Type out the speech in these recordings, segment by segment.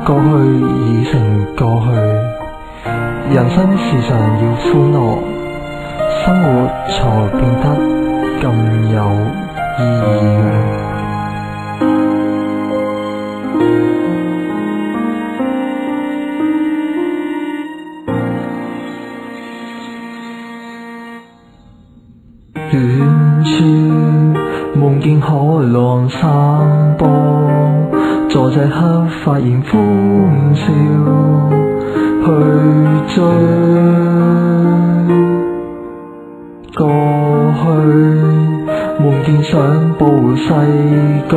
過去已成過去，人生時常要歡樂，生活才變得更有意義。遠處夢見海浪散播，在這刻發現歡笑，去追過去夢見想報世歌，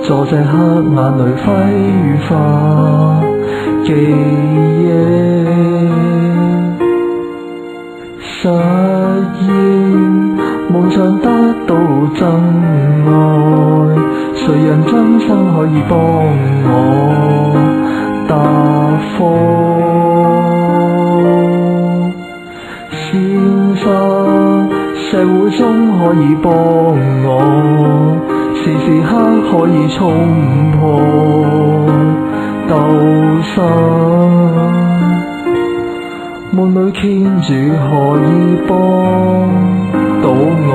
在這刻眼淚揮發記憶，實現夢想得到真愛，誰人真心可以幫我答覆？現實社會中可以幫我，時時刻可以衝破鬥心。夢裏天主可以幫到我。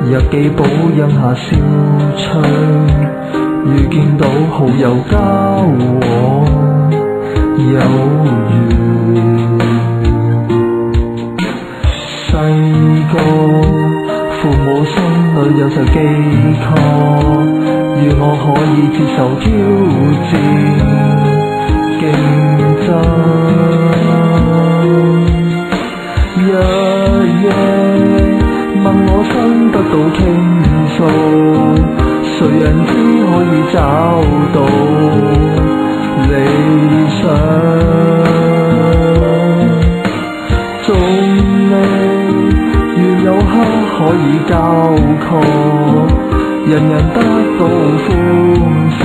日記簿印下小窗，遇見到好友交往有緣。細個父母心裏有着寄託，願我可以接受挑戰競爭。日夜問我想得到傾訴，誰人知可以找到理想？仲未願有刻可以交確，人人得到歡笑。